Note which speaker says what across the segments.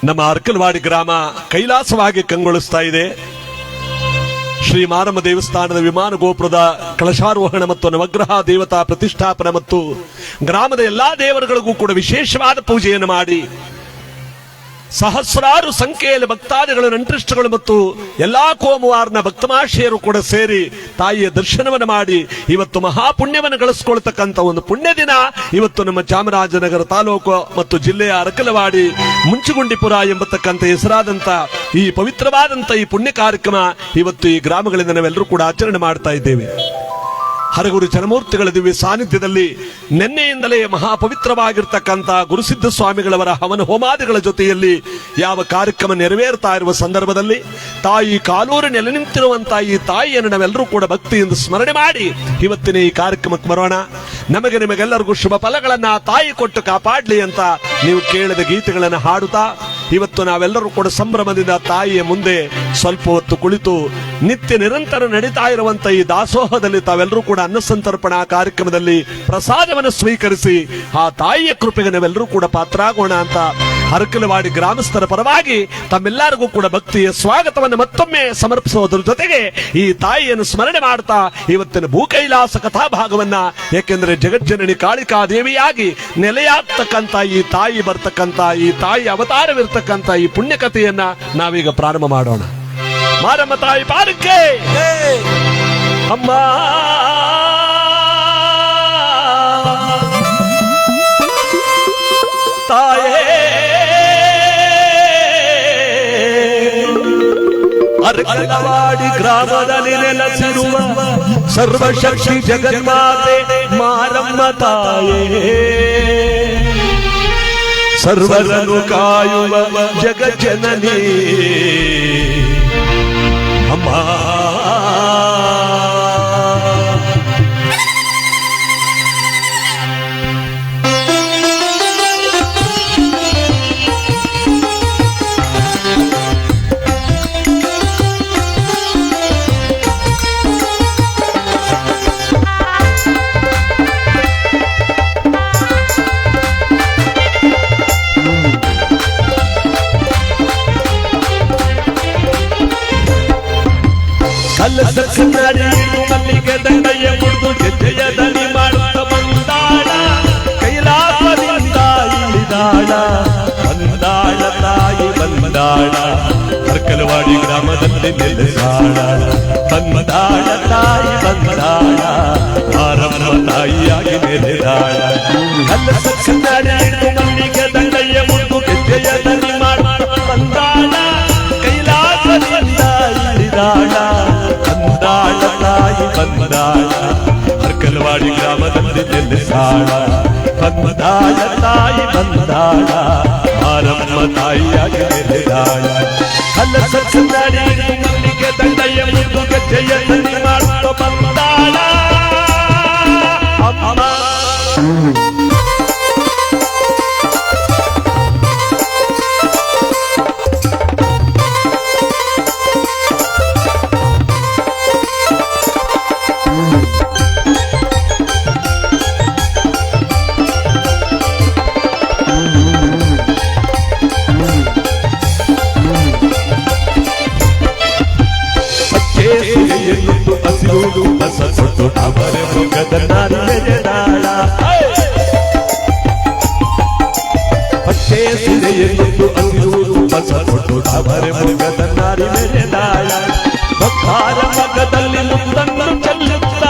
Speaker 1: ನಮ್ಮ ಅರ್ಕಲವಾಡಿ ಗ್ರಾಮ ಕೈಲಾಸವಾಗಿ ಕಂಗೊಳಿಸ್ತಾ ಇದೆ. ಶ್ರೀ ಮಾರಮ್ಮ ದೇವಸ್ಥಾನದ ವಿಮಾನ ಗೋಪುರದ ಕಳಶಾರೋಹಣ ಮತ್ತು ನವಗ್ರಹ ದೇವತಾ ಪ್ರತಿಷ್ಠಾಪನೆ ಮತ್ತು ಗ್ರಾಮದ ಎಲ್ಲಾ ದೇವರುಗಳಿಗೂ ಕೂಡ ವಿಶೇಷವಾದ ಪೂಜೆಯನ್ನು ಮಾಡಿ ಸಹಸ್ರಾರು ಸಂಖ್ಯೆಯಲ್ಲಿ ಭಕ್ತಾದಿಗಳು, ನಂಟ್ರಿಸ್ಟ್ಗಳು ಮತ್ತು ಎಲ್ಲಾ ಕೋಮುವಾರನ ಭಕ್ತಮಾಶೆಯರು ಕೂಡ ಸೇರಿ ತಾಯಿಯ ದರ್ಶನವನ್ನು ಮಾಡಿ ಇವತ್ತು ಮಹಾಪುಣ್ಯವನ್ನು ಗಳಿಸಿಕೊಳ್ತಕ್ಕಂಥ ಒಂದು ಪುಣ್ಯ ದಿನ ಇವತ್ತು ನಮ್ಮ ಚಾಮರಾಜನಗರ ತಾಲೂಕು ಮತ್ತು ಜಿಲ್ಲೆಯ ಅರಕಲವಾಡಿ ಮುಂಚುಗುಂಡಿಪುರ ಎಂಬತಕ್ಕಂಥ ಹೆಸರಾದಂತ ಈ ಪವಿತ್ರವಾದಂತ ಈ ಪುಣ್ಯ ಕಾರ್ಯಕ್ರಮ ಇವತ್ತು ಈ ಗ್ರಾಮಗಳಿಂದ ನಾವೆಲ್ಲರೂ ಕೂಡ ಆಚರಣೆ ಮಾಡ್ತಾ ಇದ್ದೇವೆ. ಹರಗುರು ಚನ್ನಮೂರ್ತಿಗಳ ದಿವ್ಯ ಸಾನ್ನಿಧ್ಯದಲ್ಲಿ ನಿನ್ನೆಯಿಂದಲೇ ಮಹಾಪವಿತ್ರವಾಗಿರ್ತಕ್ಕಂಥ ಗುರುಸಿದ್ಧ ಸ್ವಾಮಿಗಳವರ ಹವನ ಹೋಮಾದಿಗಳ ಜೊತೆಯಲ್ಲಿ ಯಾವ ಕಾರ್ಯಕ್ರಮ ನೆರವೇರ್ತಾ ಇರುವ ಸಂದರ್ಭದಲ್ಲಿ ತಾಯಿ ಕಾಲೂರು ನೆಲೆ ನಿಂತಿರುವಂತಹ ಈ ತಾಯಿಯನ್ನು ನಾವೆಲ್ಲರೂ ಕೂಡ ಭಕ್ತಿಯಿಂದ ಸ್ಮರಣೆ ಮಾಡಿ ಇವತ್ತಿನ ಈ ಕಾರ್ಯಕ್ರಮಕ್ಕೆ ಬರೋಣ. ನಮಗೆ ನಿಮಗೆಲ್ಲರಿಗೂ ಶುಭ ಫಲಗಳನ್ನ ತಾಯಿ ಕೊಟ್ಟು ಕಾಪಾಡ್ಲಿ ಅಂತ ನೀವು ಕೇಳಿದ ಗೀತೆಗಳನ್ನು ಹಾಡುತ್ತಾ ಇವತ್ತು ನಾವೆಲ್ಲರೂ ಕೂಡ ಸಂಭ್ರಮದಿಂದ ತಾಯಿಯ ಮುಂದೆ ಸ್ವಲ್ಪ ಹೊತ್ತು ಕುಳಿತು ನಿತ್ಯ ನಿರಂತರ ನಡೀತಾ ಇರುವಂತ ಈ ದಾಸೋಹದಲ್ಲಿ ತಾವೆಲ್ಲರೂ ಕೂಡ ಅನ್ನ ಸಂತರ್ಪಣಾ ಕಾರ್ಯಕ್ರಮದಲ್ಲಿ ಪ್ರಸಾದವನ್ನು ಸ್ವೀಕರಿಸಿ ಆ ತಾಯಿಯ ಕೃಪೆಗೆ ನಾವೆಲ್ಲರೂ ಕೂಡ ಪಾತ್ರರಾಗೋಣ ಅಂತ ಅರಕಲವಾಡಿ ಗ್ರಾಮಸ್ಥರ ಪರವಾಗಿ ತಮ್ಮೆಲ್ಲರಿಗೂ ಕೂಡ ಭಕ್ತಿಯ ಸ್ವಾಗತವನ್ನು ಮತ್ತೊಮ್ಮೆ ಸಮರ್ಪಿಸುವುದರ ಜೊತೆಗೆ ಈ ತಾಯಿಯನ್ನು ಸ್ಮರಣೆ ಮಾಡ್ತಾ ಇವತ್ತಿನ ಭೂಕೈಲಾಸ ಕಥಾಭಾಗವನ್ನ, ಯಾಕೆಂದ್ರೆ ಜಗಜ್ಜನನಿ ಕಾಳಿಕಾ ದೇವಿಯಾಗಿ ನೆಲೆಯಾಗ್ತಕ್ಕಂಥ ಈ ತಾಯಿ ಬರ್ತಕ್ಕಂಥ ಈ ತಾಯಿ ಅವತಾರವಿರ್ತಕ್ಕಂಥ ಈ ಪುಣ್ಯಕಥೆಯನ್ನ ನಾವೀಗ ಪ್ರಾರಂಭ ಮಾಡೋಣ. ಮಾರಮ್ಮ ತಾಯಿ ಪಾದಕ್ಕೆ ಅಮ್ಮ ತಾಯೇ ಅರಕಲವಾಡಿ ಗ್ರಾಮದಲ್ಲಿ ನೆಲೆಸಿರುವ ಸರ್ವಶಕ್ತಿ ಜಗನ್ಮಾತೆ ಮಾರಮ್ಮ ತಾಯೇ, ಸರ್ವರನ್ನು ಕಾಯುವ ಜಗಜ್ಜನನಿ ಅಮ್ಮ.
Speaker 2: ಮಲ್ಲಿಗೆ ದಂಡೆಯ ಮುಡಿದು ಗೆಜ್ಜೆಯ ದನಿ ಮಾಡುತ್ತ ಬಂದಾಳ, ಕೈಲಾಸದಿಂದ ಇಳಿದಾಳ, ಬಂದಾಳ ತಾಯಿ ಬಂದಾಳ, ಅರಕಲವಾಡಿ ಗ್ರಾಮದಲ್ಲಿ ನೆಲೆಸಾಳ, ಬಂದಾಳ ತಾಯಿ ಬಂದಾಳ, ಮಾರಮ್ಮ ತಾಯಿಯಾಗಿ ನೆಲೆದಾಳ. ಮಲ್ಲಿಗೆ ದಂಡೆಯ ಮುಡಿದು ಗೆಜ್ಜೆಯ ದನಿ ಮಾಡುತ್ತ ಬಂದಾಳ, ಕೈಲಾಸದಿಂದ ಇಳಿದಾಳ, ಬಂದಾಳ ತಾಯಿ ಬಂದಾಳ, ಅರಕಲವಾಡಿ ಗ್ರಾಮದಲ್ಲಿ ನೆಲೆಸಾಳ, ಬಂದಾಳ ತಾಯಿ ಬಂದಾಳ, ಮಾರಮ್ಮ ತಾಯಿಯಾಗಿ ನೆಲೆದಾಳ. ಮಲ್ಲಿಗೆ ದಂಡೆಯ ಮುದ್ದು ಗೆಜ್ಜೆಯ ದನಿ ಮಾಡುತ್ತ ಬಂದಾಳ ಅಮ್ಮ. ಅವರ ಮುಖದ ನಾರಿಮೆರೆದಾಳ, ಪಟ್ಟೆ ಸಿರೆಯನ್ನು ಹಸಿರು ಬಸ ಕೊಟ್ಟು ಅವರ ಮುಖದ ನಾರಿಮೆರೆದಾಳ, ಭಕ್ತಾರ ಮಗದಲ್ಲಿ ಮುಂದನ್ನು ಚೆಲ್ಲುತ್ತ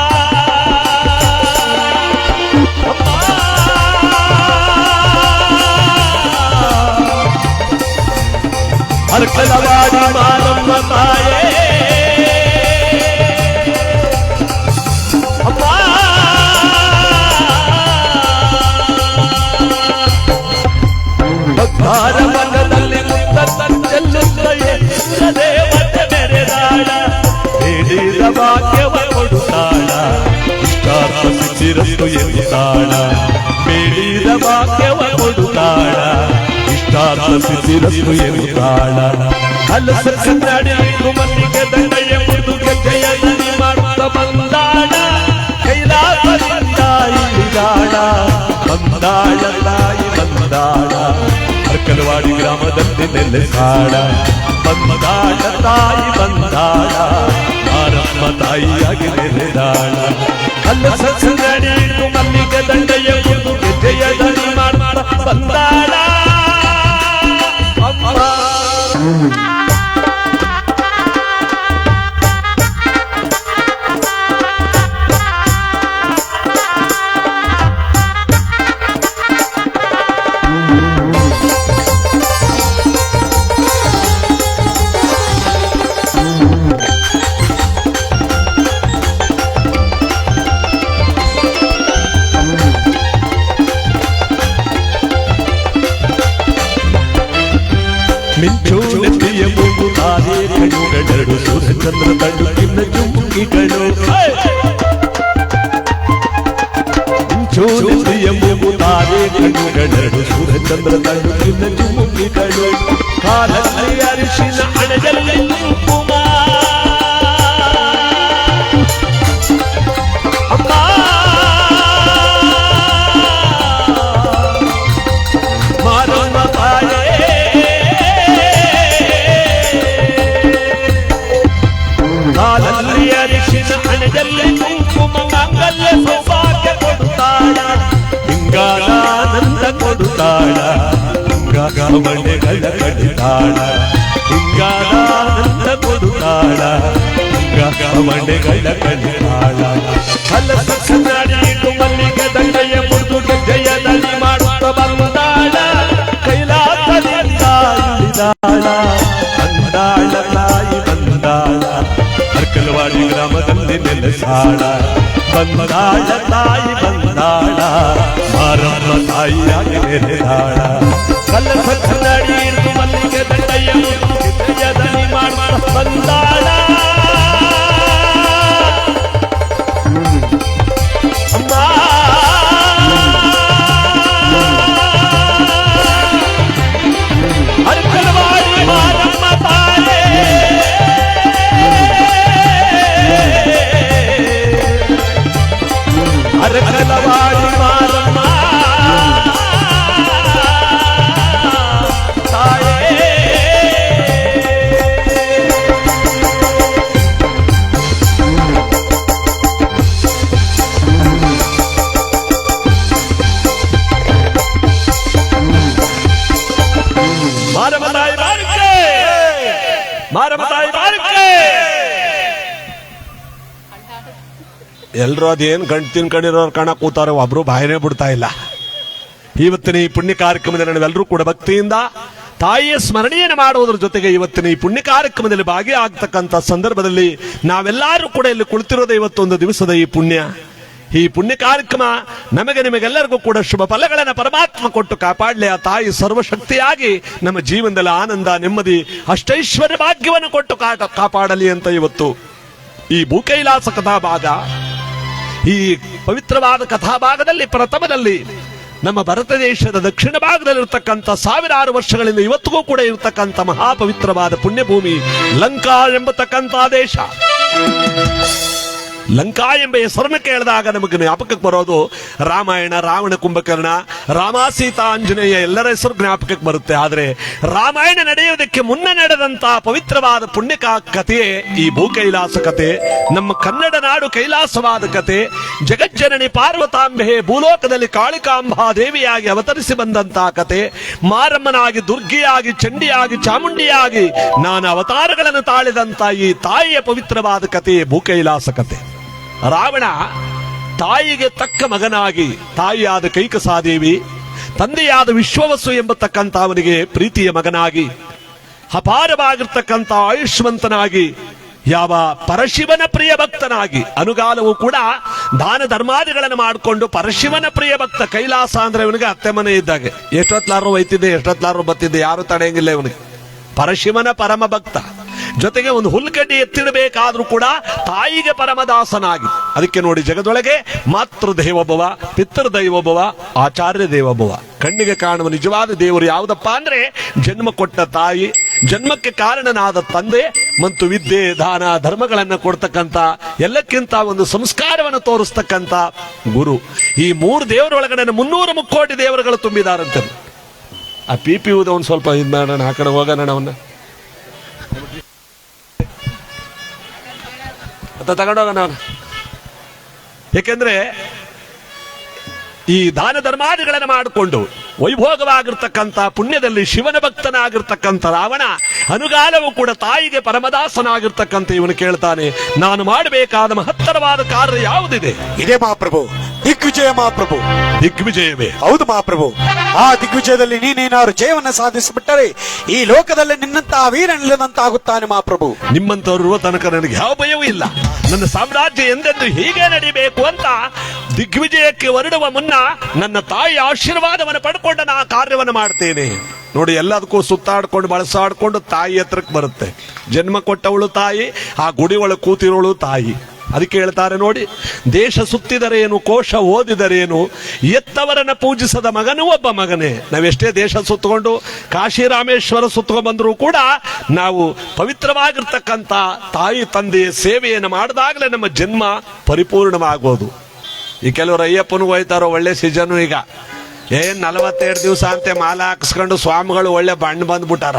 Speaker 2: ಅರಕಲವಾಡಿ ಮಾರಮ್ಮ ತಾಯೇ ಮನದಲ್ಲಿ ಚೆಲ್ಲುತ್ತಲೇ ದೇವತೆ ಮೆರೆದಾಳ, ಬೇಡಿದ ಭಾಗ್ಯವ ಕೊಡುತ್ತಾಳ, ಇಷ್ಟಾರ್ಥ ಸಿದ್ಧಿರಸ್ತು ಎನ್ನುತ್ತಾಳ, ಬೇಡಿದ ಭಾಗ್ಯವ ಕೊಡುತ್ತಾಳ, ಇಷ್ಟಾರ್ಥ ಸಿದ್ಧಿರಸ್ತು ಎನ್ನುತ್ತಾಳ. ಮಲ್ಲಿಗೆ ದಂಡೆಯ ಮುಡಿದು ಗೆಜ್ಜೆಯ ದನಿ ಮಾಡುತ್ತ ಬಂದಾಳ, ಕೈಲಾಸದಿಂದ ಇಳಿದಾಳ, ಬಂದಾಳ ತಾಯಿ ಬಂದಾಳ,
Speaker 1: ಅರ್ಕಲವಾಡಿ ಗ್ರಾಮದಲ್ಲಿ ನೆಲೆಸಾಳ ಬಂದಾಳ ತಾಯಿ ಬಂದಾಳ ಮಾರಮ್ಮ ತಾಯಿಯಾಗಿ ನೆಲೆದಾಳ ಅಲ್ಲ ಸಸಂಗಡಿ ಮಲ್ಲಿಗೆ ದಂಡೆಯ ಒಂದು ಗೆಜ್ಜೆಯ ದನಿ ಮಾಡ ಬಂದಾಳ ಅಮ್ಮ ಮಿಂಚು ನೆತ್ತಿಯ ಮೂಗು ತಾರೆ ಕಣ್ಣುಗಳೆರಡು ಸೂರ್ಯಚಂದ್ರ ತಣ್ಣಗಿನ ಜುಮ್ಮುಕಿಗಳು ಮಿಂಚು ನೆತ್ತಿಯ ಮೂಗು ತಾರೆ ಕಣ್ಣುಗಳೆರಡು ಸೂರ್ಯಚಂದ್ರ ತಣ್ಣಗಿನ ಜುಮ್ಮುಕಿಗಳು ಕಾಲಲ್ಲಿ ಅರಿಶಿನ ಹಣೆಯಲ್ಲಿ ಕುಂಕುಮ ಅಮ್ಮ ಮಾರಮ್ಮ ತಾಯೇ ಕಾಲಲ್ಲಿ ಅರಿಶಿನ ಹಣೆಯಲ್ಲಿ ಕುಂಕುಮ ಮಾಂಗಲ್ಯ ಸೌಭಾಗ್ಯ ಕೊಡುತ್ತಾಳ ಹಿಂಗಾನಂದ ಕೊಡುತ್ತಾಳ ಹಿಂಗಾಗಮಣೆಗಳ ಕಡಿತಾಳ ಹಿಂಗಾನಂದ ಕೊಡುತ್ತಾಳ ಹಿಂಗಾಗಮಣೆಗಳ ಕಡಿತಾಳ ಕಲಸ ಕನ್ನಡಿಯಿಟ್ಟು ಮಲ್ಲಿಗೆ ದಂಡೆಯ ಮುರಿದು ಗೆಜ್ಜೆಯ ದನಿ ಮಾಡುತ್ತ ಬಂದಾಳ ಕೈಲಾಸದಿಂದ ಇಳಿದಾಳ ಬಂದಾಳ ತಾಯಿ ಬಂದಾಳ ಅರ್ಕಲವಾಡಿ ಗ್ರಾಮದಲ್ಲಿ ನೆಲೆಸಾಳ ಬಂದಾಳ ತಾಯಿ ಬಂದಾಳ ಮಾರಮ್ಮ ತಾಯಿಯಾಗಿ ನೆಲೆದಾಳ ಕಲಸ ಕನ್ನಡಿ ಹಿಡಿದು ಮಲ್ಲಿಗೆ ದಂಡೆಯ ಗೆಜ್ಜೆಯ ದನಿ ಮಾಡುತ್ತ ಬಂದಾಳ ಅಮ್ಮ ಅರ್ಕಲವಾಡಿ ಮಾರಮ್ಮ ತಾಯೇ ಅರ್ಕಲವಾಡಿ ಮಾರಮ್ಮ ತಾಯೇ ಮಾರಮ್ಮ ತಾಯಿ ಬಾರಿಕೆ ಮಾರಮ್ಮ ತಾಯಿ ಬಾರಿಕೆ ಎಲ್ರು ಅದೇನ್ ಗಂಟು ತಿನ್ಕೊಂಡಿರೋರು ಕಾಣ ಕೂತಾರ ಒಬ್ರು ಬಾಯನೇ ಬಿಡ್ತಾ ಇಲ್ಲ. ಇವತ್ತಿನ ಈ ಪುಣ್ಯ ಕಾರ್ಯಕ್ರಮದಲ್ಲಿ ನಾವೆಲ್ಲರೂ ಕೂಡ ಭಕ್ತಿಯಿಂದ ತಾಯಿಯ ಸ್ಮರಣೆಯನ್ನು ಮಾಡುವುದರ ಜೊತೆಗೆ ಇವತ್ತಿನ ಈ ಪುಣ್ಯ ಕಾರ್ಯಕ್ರಮದಲ್ಲಿ ಭಾಗಿಯಾಗತಕ್ಕಂಥ ಸಂದರ್ಭದಲ್ಲಿ ನಾವೆಲ್ಲರೂ ಕೂಡ ಇಲ್ಲಿ ಕುಳಿತಿರೋದೇ ಇವತ್ತೊಂದು ದಿವಸದ ಈ ಪುಣ್ಯ ಕಾರ್ಯಕ್ರಮ ನಮಗೆ ನಿಮಗೆಲ್ಲರಿಗೂ ಕೂಡ ಶುಭ ಫಲಗಳನ್ನು ಪರಮಾತ್ಮ ಕೊಟ್ಟು ಕಾಪಾಡಲಿ. ಆ ತಾಯಿ ಸರ್ವಶಕ್ತಿಯಾಗಿ ನಮ್ಮ ಜೀವನದಲ್ಲಿ ಆನಂದ ನೆಮ್ಮದಿ ಅಷ್ಟೈಶ್ವರ್ಯ ಭಾಗ್ಯವನ್ನು ಕೊಟ್ಟು ಕಾಪಾಡಲಿ ಅಂತ ಇವತ್ತು ಈ ಭೂಕೈಲಾಸ ಕಥಾಭಾಗ, ಈ ಪವಿತ್ರವಾದ ಕಥಾಭಾಗದಲ್ಲಿ ಪ್ರಥಮದಲ್ಲಿ ನಮ್ಮ ಭಾರತ ದೇಶದ ದಕ್ಷಿಣ ಭಾಗದಲ್ಲಿರ್ತಕ್ಕಂಥ ಸಾವಿರಾರು ವರ್ಷಗಳಿಂದ ಇವತ್ತಿಗೂ ಕೂಡ ಇರತಕ್ಕಂಥ ಮಹಾಪವಿತ್ರವಾದ ಪುಣ್ಯಭೂಮಿ ಲಂಕಾ ಎಂಬತಕ್ಕಂಥ ದೇಶ. ಲಂಕಾ ಎಂಬ ಹೆಸರನ್ನು ಕೇಳಿದಾಗ ನಮಗೆ ಜ್ಞಾಪಕಕ್ಕೆ ಬರೋದು ರಾಮಾಯಣ, ರಾವಣ ಕುಂಭಕರ್ಣ, ರಾಮ ಸೀತಾ ಆಂಜನೇಯ ಎಲ್ಲರ ಹೆಸರು ಜ್ಞಾಪಕಕ್ಕೆ ಬರುತ್ತೆ. ಆದರೆ ರಾಮಾಯಣ ನಡೆಯುವುದಕ್ಕೆ ಮುನ್ನ ನಡೆದಂತಹ ಪವಿತ್ರವಾದ ಪುಣ್ಯ ಕಥೆಯೇ ಈ ಭೂಕೈಲಾಸ ಕಥೆ. ನಮ್ಮ ಕನ್ನಡ ನಾಡು ಕೈಲಾಸವಾದ ಕಥೆ. ಜಗಜ್ಜನನಿ ಪಾರ್ವತಾಂಬೆ ಭೂಲೋಕದಲ್ಲಿ ಕಾಳಿಕಾಂಬಾ ದೇವಿಯಾಗಿ ಅವತರಿಸಿ ಬಂದಂತಹ ಕಥೆ. ಮಾರಮ್ಮನಾಗಿ, ದುರ್ಗಿಯಾಗಿ, ಚಂಡಿಯಾಗಿ, ಚಾಮುಂಡಿಯಾಗಿ ನಾನಾ ಅವತಾರಗಳನ್ನು ತಾಳಿದಂತ ಈ ತಾಯಿಯ ಪವಿತ್ರವಾದ ಕಥೆ ಭೂಕೈಲಾಸ ಕಥೆ. ರಾವಣ ತಾಯಿಗೆ ತಕ್ಕ ಮಗನಾಗಿ, ತಾಯಿಯಾದ ಕೈಕಸಾದೇವಿ, ತಂದೆಯಾದ ವಿಶ್ವವಸು ಎಂಬತಕ್ಕಂಥ ಅವನಿಗೆ ಪ್ರೀತಿಯ ಮಗನಾಗಿ, ಅಪಾರವಾಗಿರ್ತಕ್ಕಂಥ ಆಯುಷ್ಮಂತನಾಗಿ, ಯಾವ ಪರಶಿವನ ಪ್ರಿಯ ಭಕ್ತನಾಗಿ, ಅನುಗಾಲವೂ ಕೂಡ ದಾನ ಧರ್ಮಾದಿಗಳನ್ನು ಮಾಡಿಕೊಂಡು ಪರಶಿವನ ಪ್ರಿಯ ಭಕ್ತ. ಕೈಲಾಸ ಅಂದ್ರೆ ಇವನಿಗೆ ಅತ್ತೆ ಮನೆ ಇದ್ದಾಗೆ. ಎಷ್ಟೊತ್ಲಾರು ಒಯ್ತಿದ್ದೆ, ಎಷ್ಟೊತ್ಲಾರು ಬತ್ತಿದ್ದೆ, ಯಾರು ತಡೆಯಂಗಿಲ್ಲ ಇವನಿಗೆ. ಪರಶಿವನ ಪರಮ ಭಕ್ತ. ಜೊತೆಗೆ ಒಂದು ಹುಲ್ಗಡ್ಡಿ ಎತ್ತಿಡಬೇಕಾದ್ರೂ ಕೂಡ ತಾಯಿಗೆ ಪರಮದಾಸನಾಗಿ. ಅದಕ್ಕೆ ನೋಡಿ, ಜಗದೊಳಗೆ ಮಾತೃ ದೇವೋಭವ, ಪಿತೃ ದೈವೋಭವ, ಆಚಾರ್ಯ ದೇವೋಭವ. ಕಣ್ಣಿಗೆ ಕಾಣುವ ನಿಜವಾದ ದೇವರು ಯಾವುದಪ್ಪ ಅಂದ್ರೆ ಜನ್ಮ ಕೊಟ್ಟ ತಾಯಿ, ಜನ್ಮಕ್ಕೆ ಕಾರಣನಾದ ತಂದೆ ಮತ್ತು ವಿದ್ಯೆ, ದಾನ ಧರ್ಮಗಳನ್ನು ಕೊಡ್ತಕ್ಕಂಥ, ಎಲ್ಲಕ್ಕಿಂತ ಒಂದು ಸಂಸ್ಕಾರವನ್ನು ತೋರಿಸ್ತಕ್ಕಂಥ ಗುರು. ಈ ಮೂರು ದೇವರೊಳಗಡೆ 300 ಮುಕ್ಕೋಟಿ ದೇವರುಗಳು ತುಂಬಿದಾರಂತೆ. ಆ ಪಿ ಊದ ಒಂದು ಸ್ವಲ್ಪ ಇದು ಮಾಡೋಣ, ಆ ಕಡೆ ಹೋಗೋಣ ಅವನ್ನ ತಗೊಂಡೋಗೋಣ ಅವನ. ಏಕೆಂದ್ರೆ ಈ ದಾನ ಧರ್ಮಾದಿಗಳನ್ನು ಮಾಡಿಕೊಂಡು ವೈಭೋಗವಾಗಿರ್ತಕ್ಕಂಥ ಪುಣ್ಯದಲ್ಲಿ ಶಿವನ ಭಕ್ತನಾಗಿರ್ತಕ್ಕಂಥ ರಾವಣ ಅನುಗಾಲವೂ ಕೂಡ ತಾಯಿಗೆ ಪರಮದಾಸನಾಗಿರ್ತಕ್ಕಂಥ ಇವನು ಕೇಳ್ತಾನೆ, ನಾನು ಮಾಡಬೇಕಾದ ಮಹತ್ತರವಾದ ಕಾರ್ಯ ಯಾವುದಿದೆ?
Speaker 3: ಇದೇ ಮಹಾಪ್ರಭು, ದಿಗ್ವಿಜಯ ಮಹಾಪ್ರಭು.
Speaker 1: ದಿಗ್ವಿಜಯವೇ?
Speaker 3: ಹೌದು ಮಹಾಪ್ರಭು. ಆ ದಿಗ್ವಿಜಯದಲ್ಲಿ ನೀನೇನಾದ್ರು ಜಯವನ್ನ ಸಾಧಿಸಿಬಿಟ್ಟರೆ ಈ ಲೋಕದಲ್ಲಿ ನಿನ್ನಂತಹ ವೀರನಿಲ್ಲದಂತಾಗುತ್ತಾನೆ ಮಹಾಪ್ರಭು.
Speaker 1: ನಿಮ್ಮಂತವರು ತನಕ ನನಗೆ ಯಾವ ಭಯವೂ ಇಲ್ಲ. ನನ್ನ ಸಾಮ್ರಾಜ್ಯ ಎಂದೆಂದು ಹೀಗೆ ನಡಿಬೇಕು ಅಂತ ದಿಗ್ವಿಜಯಕ್ಕೆ ಹೊರಡುವ ಮುನ್ನ ನನ್ನ ತಾಯಿ ಆಶೀರ್ವಾದವನ್ನು ಪಡ್ಕೊಂಡು ನಾ ಕಾರ್ಯವನ್ನು ಮಾಡ್ತೇನೆ. ನೋಡಿ, ಎಲ್ಲದಕ್ಕೂ ಸುತ್ತಾಡ್ಕೊಂಡು ಬಳಸಾಡ್ಕೊಂಡು ತಾಯಿ ಹತ್ರಕ್ಕೆ ಬರುತ್ತೆ. ಜನ್ಮ ಕೊಟ್ಟವಳು ತಾಯಿ, ಆ ಗುಡಿ ಒಳಗೆ ಕೂತಿರೋಳು ತಾಯಿ. ಅದಕ್ಕೆ ಹೇಳ್ತಾರೆ ನೋಡಿ, ದೇಶ ಸುತ್ತಿದರೇನು, ಕೋಶ ಓದಿದರೇನು, ಎತ್ತವರನ್ನ ಪೂಜಿಸದ ಮಗನೂ ಒಬ್ಬ ಮಗನೇ. ನಾವೆಷ್ಟೇ ದೇಶ ಸುತ್ತಕೊಂಡು ಕಾಶಿ ರಾಮೇಶ್ವರ ಸುತ್ತಕೊಂಡು ಬಂದರೂ ಕೂಡ ನಾವು ಪವಿತ್ರವಾಗಿರ್ತಕ್ಕಂಥ ತಾಯಿ ತಂದೆಯ ಸೇವೆಯನ್ನು ಮಾಡಿದಾಗಲೇ ನಮ್ಮ ಜನ್ಮ ಪರಿಪೂರ್ಣವಾಗೋದು. ಈ ಕೆಲವರು ಅಯ್ಯಪ್ಪನಿಗೆ ಹೋಯ್ತಾರೋ, ಒಳ್ಳೆ ಸೀಸನು. ಈಗ 42 ದಿವಸ ಅಂತೆ ಮಾಲ ಹಾಕಿಸ್ಕೊಂಡು ಸ್ವಾಮಿಗಳು ಒಳ್ಳೆ ಬಣ್ಣ ಬಂದ್ಬಿಟ್ಟಾರ.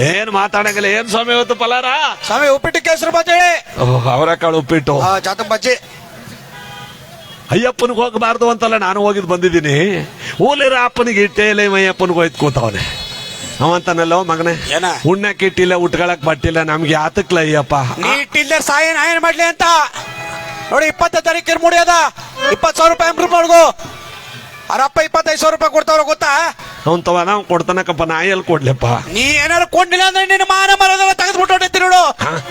Speaker 1: ಏನ್ ಮಾತಾಡಂಗಿಲ್ಲ. ಏನ್ ಸ್ವಾಮಿ ಇವತ್ತು ಪಲಾರ?
Speaker 3: ಸ್ವಾಮಿ ಉಪ್ಪಿಟ್ಟು, ಕೇಸರಿ ಬಾಜಿ,
Speaker 1: ಅವರೆಕಾಳು ಉಪ್ಪಿಟ್ಟು,
Speaker 3: ಜಾತಂ ಬಜ್ಜಿ.
Speaker 1: ಅಯ್ಯಪ್ಪನಿಗೆ ಹೋಗಬಾರ್ದು ಅಂತಲ್ಲ ನಾನು ಹೋಗಿದ್ ಬಂದಿದ್ದೀನಿ. ಊಲಿರ ಅಪ್ಪನಿಗೆ ಇಟ್ಟೇಲೆ ಅಯ್ಯಪ್ಪನಿಗೆ ಹೋಯ್ತು ಕೂತವನೆ. ಅವಂತಾನಲ್ಲೋ ಮಗನೇ, ಉಣ್ಣಕ್ಕೆ ಇಟ್ಟಿಲ್ಲ, ಉಟ್ಕೊಳಕ್ ಬಟ್ಟಿಲ್ಲ, ನಮ್ಗೆ ಯಾತಕ್ಲ ಅಯ್ಯಪ್ಪ
Speaker 3: ನೀ ಇಟ್ಟಿಲ್ಲ ಸಾಯ ಏನ್ ಮಾಡ್ಲಿ ಅಂತ ನೋಡಿ. 20 ತಾರೀಕಿಗೆ ಮುಡಿಯದ 20,000 ರೂಪಾಯಿ ಅಮೃತ ಮಾಡ್ಗೋ. ಅವರಪ್ಪ 25,000 ರೂಪಾಯಿ ಕೊಡ್ತಾವ್ರ ಗೊತ್ತಾ?
Speaker 1: ಅವನ್ ನಾವು ಕೊಡ್ತಾನಕ್ಕಪ್ಪ, ನಾ ಎಲ್ಲಿ ಕೊಡ್ಲಪ್ಪ?
Speaker 3: ನೀ ಏನಾರು ಕೊಂಡಿಲ್ಲ ಅಂದ್ರೆ ನಿನ್ನ ಮಾನ ಮರದೆಲ್ಲ ತೆಗೆದ್ಬಿಟ್ಟು ಹೊಟ್ಟಿರ್ತಿ ನೋಡು.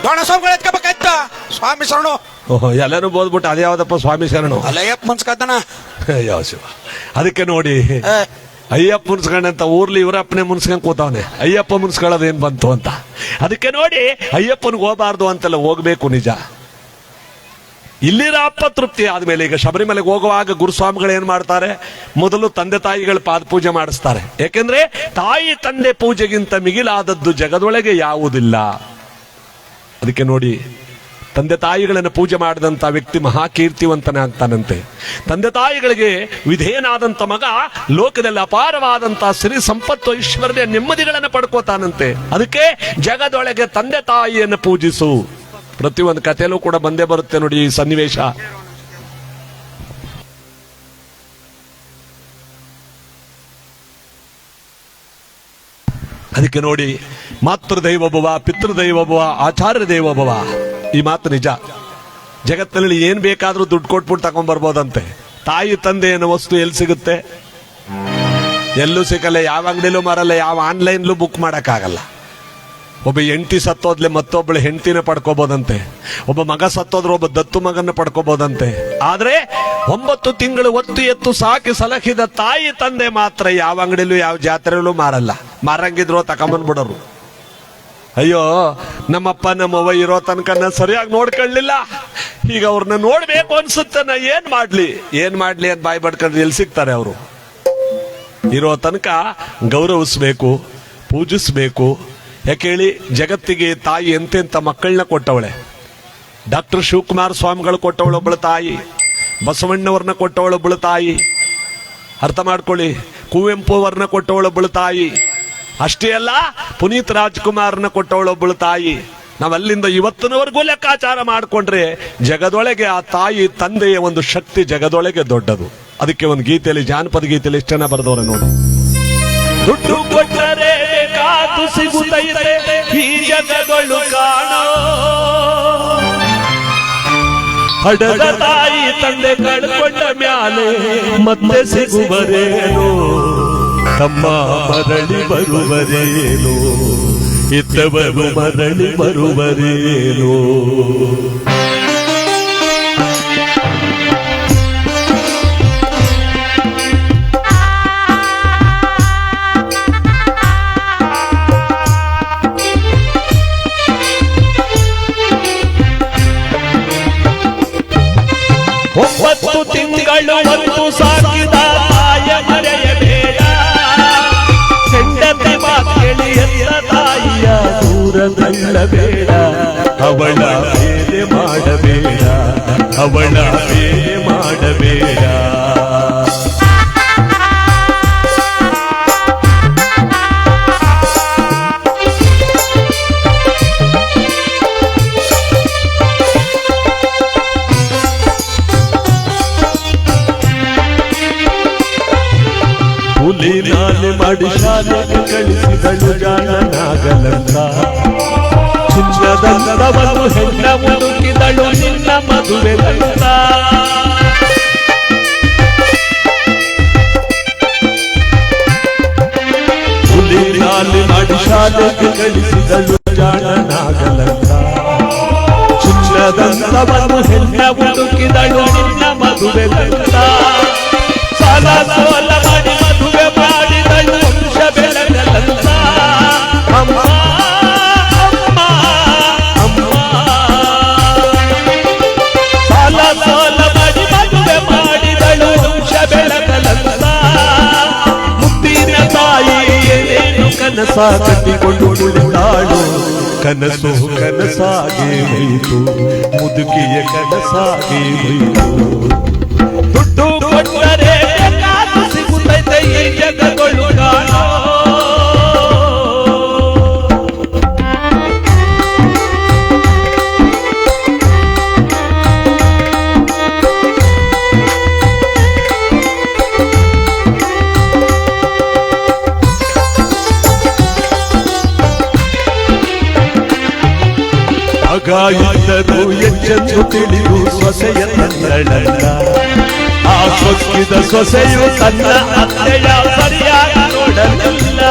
Speaker 3: ದೊಣ ಸ್ವಾಮಿಗಳು ಎತ್ಕೋಬೇಕಾಯ್ತ. ಸ್ವಾಮಿ ಶರಣು.
Speaker 1: ಓಹೋ, ಎಲ್ಲರೂ ಬೋದ್ಬಿಟ್ಟು ಅದೇ ಯಾವ್ದಪ್ಪ ಸ್ವಾಮಿ ಶರಣು?
Speaker 3: ಅಲ್ಲಯ್ಯಪ್ಪ ಮನ್ಸ್ಕತನ.
Speaker 1: ಯಾವ ಶಿವ. ಅದಕ್ಕೆ ನೋಡಿ, ಅಯ್ಯಪ್ಪ ಮುನ್ಸ್ಕೊಂಡಂತ ಊರ್ಲಿ ಇವರಪ್ಪನೇ ಮುನ್ಸ್ಕೊಂಡ್ ಕೂತವನೆ. ಅಯ್ಯಪ್ಪ ಮುನ್ಸ್ಕೊಳ್ಳೋದು ಏನ್ ಬಂತು ಅಂತ. ಅದಕ್ಕೆ ನೋಡಿ, ಅಯ್ಯಪ್ಪನಿಗೆ ಹೋಗಬಾರ್ದು ಅಂತೆಲ್ಲ ಹೋಗ್ಬೇಕು ನಿಜ. ಇಲ್ಲಿರ ಅಪ್ಪ ತೃಪ್ತಿ ಆದ್ಮೇಲೆ ಈಗ ಶಬರಿಮಲೆಗೆ ಹೋಗುವಾಗ ಗುರುಸ್ವಾಮಿಗಳು ಏನ್ ಮಾಡ್ತಾರೆ? ಮೊದಲು ತಂದೆ ತಾಯಿಗಳ ಪಾದ ಪೂಜೆ ಮಾಡಿಸ್ತಾರೆ. ಯಾಕೆಂದ್ರೆ ತಾಯಿ ತಂದೆ ಪೂಜೆಗಿಂತ ಮಿಗಿಲಾದದ್ದು ಜಗದೊಳಗೆ ಯಾವುದಿಲ್ಲ. ಅದಕ್ಕೆ ನೋಡಿ, ತಂದೆ ತಾಯಿಗಳನ್ನು ಪೂಜೆ ಮಾಡಿದಂತ ವ್ಯಕ್ತಿ ಮಹಾಕೀರ್ತಿವಂತನೇ ಆಗ್ತಾನಂತೆ. ತಂದೆ ತಾಯಿಗಳಿಗೆ ವಿಧೇಯನಾದಂತ ಮಗ ಲೋಕದಲ್ಲಿ ಅಪಾರವಾದಂತ ಸಿರಿ ಸಂಪತ್ತು ಐಶ್ವರ್ಯ ನೆಮ್ಮದಿಗಳನ್ನು ಪಡ್ಕೋತಾನಂತೆ. ಅದಕ್ಕೆ ಜಗದೊಳಗೆ ತಂದೆ ತಾಯಿಯನ್ನು ಪೂಜಿಸು. ಪ್ರತಿಯೊಂದು ಕಥೆಯಲ್ಲೂ ಕೂಡ ಬಂದೇ ಬರುತ್ತೆ ನೋಡಿ ಈ ಸನ್ನಿವೇಶ. ಅದಕ್ಕೆ ನೋಡಿ, ಮಾತೃದೈವಭವ, ಪಿತೃದೈವಭವ, ಆಚಾರ್ಯ ದೈವಭವ, ಈ ಮಾತು ನಿಜ. ಜಗತ್ತಿನಲ್ಲಿ ಏನ್ ಬೇಕಾದ್ರೂ ದುಡ್ಡು ಕೊಟ್ಬಿಟ್ಟು ತಗೊಂಡ್ಬರ್ಬೋದಂತೆ. ತಾಯಿ ತಂದೆ ಅನ್ನೋ ವಸ್ತು ಎಲ್ಲಿ ಸಿಗುತ್ತೆ? ಎಲ್ಲೂ ಸಿಗಲ್ಲ. ಯಾವ ಅಂಗಡಿಲೂ ಮಾರಲ್ಲ, ಯಾವ ಆನ್ಲೈನ್ಲೂ ಬುಕ್ ಮಾಡಕ್ಕಾಗಲ್ಲ. ಒಬ್ಬ ಹೆಂಡತಿ ಸತ್ತೋದ್ಲೆ ಮತ್ತೊಬ್ಬಳು ಹೆಂಡತಿನ ಪಡ್ಕೋಬಹುದಂತೆ. ಒಬ್ಬ ಮಗ ಸತ್ತೋದ್ರೆ ಒಬ್ಬ ದತ್ತು ಮಗನ ಪಡ್ಕೋಬಹುದಂತೆ. ಆದ್ರೆ 9 ತಿಂಗಳು ಒತ್ತು ಎತ್ತು ಸಾಕಿ ಸಲಹಿದ ತಾಯಿ ತಂದೆ ಮಾತ್ರ ಯಾವ ಅಂಗಡಿಲೂ ಯಾವ ಜಾತ್ರೆಯಲ್ಲೂ ಮಾರಲ್ಲ. ಮಾರಂಗಿದ್ರು ತಕೊಂಬಂದ್ಬಿಡೋರು. ಅಯ್ಯೋ, ನಮ್ಮಪ್ಪ ನಮ್ಮವ್ವ ಇರೋ ತನಕ ಸರಿಯಾಗಿ ನೋಡ್ಕೊಳ್ಳಿಲ್ಲ, ಈಗ ಅವ್ರನ್ನ ನೋಡ್ಬೇಕು ಅನ್ಸುತ್ತೆ, ನಾ ಏನ್ ಮಾಡ್ಲಿ ಅಂತ ಬಾಯಿ ಬಡ್ಕೊಂಡ್ರೆ ಎಲ್ಲಿ ಸಿಗ್ತಾರೆ ಅವರು? ಇರೋ ತನಕ ಗೌರವಿಸ್ಬೇಕು, ಪೂಜಿಸ್ಬೇಕು. ಯಾಕೆ ಹೇಳಿ, ಜಗತ್ತಿಗೆ ತಾಯಿ ಎಂತೆಂತ ಮಕ್ಕಳನ್ನ ಕೊಟ್ಟವಳೆ. ಡಾಕ್ಟರ್ ಶಿವಕುಮಾರ ಸ್ವಾಮಿಗಳು ಕೊಟ್ಟವಳೊಬ್ಬಳು ತಾಯಿ, ಬಸವಣ್ಣವ್ರನ್ನ ಕೊಟ್ಟವಳೊಬ್ಬಳು ತಾಯಿ. ಅರ್ಥ ಮಾಡ್ಕೊಳ್ಳಿ, ಕುವೆಂಪು ಅವರನ್ನ ಕೊಟ್ಟವಳೊಬ್ಬಳು ತಾಯಿ. ಅಷ್ಟೇ ಅಲ್ಲ, ಪುನೀತ್ ರಾಜ್ಕುಮಾರ್ನ ಕೊಟ್ಟವಳೊಬ್ಬಳು ತಾಯಿ. ನಾವಲ್ಲಿಂದ ಇವತ್ತಿನವರೆಗೂ ಲೆಕ್ಕಾಚಾರ ಮಾಡಿಕೊಂಡ್ರೆ ಜಗದೊಳಗೆ ಆ ತಾಯಿ ತಂದೆಯ ಒಂದು ಶಕ್ತಿ ಜಗದೊಳಗೆ ದೊಡ್ಡದು. ಅದಕ್ಕೆ ಒಂದು ಗೀತೆಯಲ್ಲಿ, ಜಾನಪದ ಗೀತೆಯಲ್ಲಿ ಎಷ್ಟು ಜನ ಬರೆದವ್ರೆ ನೋಡಿ.
Speaker 2: ದುಡ್ಡು ಕೊಟ್ಟರೆ ಕಾದು ಸಿಗುತ್ತೈತೆ ಈ ಜಗದೊಳು ಕಾಣೋ, ಹಡದ ತಾಯಿ ತಂದೆ ಕಳ್ಕೊಂಡ ಮ್ಯಾಲೆ ಮತ್ತೆ ಸಿಗುವರೇನೋ, ತಮ್ಮ ಮರಳಿ ಬರುವರೇನೋ, ಇದ್ದವರು ಮರಳಿ ಬರುವರೇನೋ. ಒಂಬತ್ತು ತಿಂಗಳು ಒಂದು ಸಾಕಿದ ತಾಯ ಮರೆಯಬೇಡ, ಹೆಂಡತಿ ಮಾತೇಳಿ ಎಲ್ಲ ತಾಯಿಯ ದೂರ ತಳ್ಳಬೇಡ, ಅವಳ ಬೇರೆ ಮಾಡಬೇಡ, ಅವಳ ಬೇರೆ ಮಾಡಬೇಡ. ನಾಲಿ ಮಾಡಿ ಶಾಲೆಗೆ ಕಳಿಸಿದಳು ಜಾಣನಾಗಲಂತ ಚಿನ್ನದಂತವನ್ನು ಹೆಣ್ಣ ಹುಡುಕಿದಳು ನಿನ್ನ ಮದುವೆಗಂತ ಹುಲಿ ನಾಲಿ ಮಾಡಿ ಶಾಲೆಗೆ ಕಳಿಸಿದಳು ಜಾಣನಾಗಲಂತ ಚಿನ್ನದಂತವನ್ನು ಹೆಣ್ಣ ಹುಡುಕಿದಳು ನಿನ್ನ ಮದುವೆಗಂತ ಸಾಲ ಸೋಲ ಮಾಡಿ ಮದುವೆ ಮಾಡಿದಳು ವಂಶ ಬೆಳಗಲಂತ ಅಮ್ಮ ಅಮ್ಮ ಅಮ್ಮ ಸಾಲ ಸೋಲ ಮಾಡಿ ಮದುವೆ ಮಾಡಿದಳು ವಂಶ ಬೆಳಗಲಂತ ಮುದ್ದಿನ ತಾಯಿ ಏನೇನು ಕನಸ ಕಟ್ಟಿಕೊಂಡು ಕುಳಿತಾಳು ಕನಸು ಕನಸಾಗಿ ಹೋಯಿತು ಮುದುಕಿಯ ಕನಸಾಗಿ ಹೋಯಿತು ದುಡ್ಡು ಕೊಟ್ಟರೆ ಬೇಕಾದ್ದು ಸಿಗುತ್ತೈತೆ ಈ ಜಗಗಳು ಕಾಣೋ ಮಗ ಇದ್ದರು ಎಚ್ಚೆಂದು ತಿಳಿದು ಸೊಸೆಯ ತಂದಳಲ್ಲ ಆ ಸೊಕ್ಕಿದ ಸೊಸೆಯು ತನ್ನ ಅತ್ತೆಯ ಸರಿಯಾಗಿ ನೋಡಲಿಲ್ಲ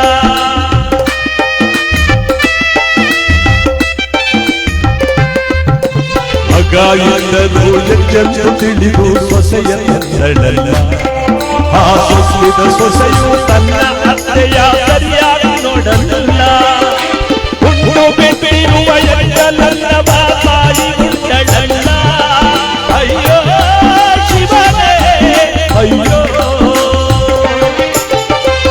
Speaker 2: ಮಗ ಇದ್ದರು ಎಚ್ಚೆಂದು ತಿಳಿದು ಸೊಸೆಯ ತಂದಳಲ್ಲ ಆ ಸೊಕ್ಕಿದ ಸೊಸೆಯು ತನ್ನ ಅತ್ತೆಯ ಸರಿಯಾಗಿ ನೋಡಲಿಲ್ಲ ಬಿಟ್ಟಿರುವ ಎಂದಲಲ್ಲವ ತಾಯಿ ಉಂಡಳಲ್ಲ ಅಯ್ಯೋ ಶಿವನೇ ಅಯ್ಯೋ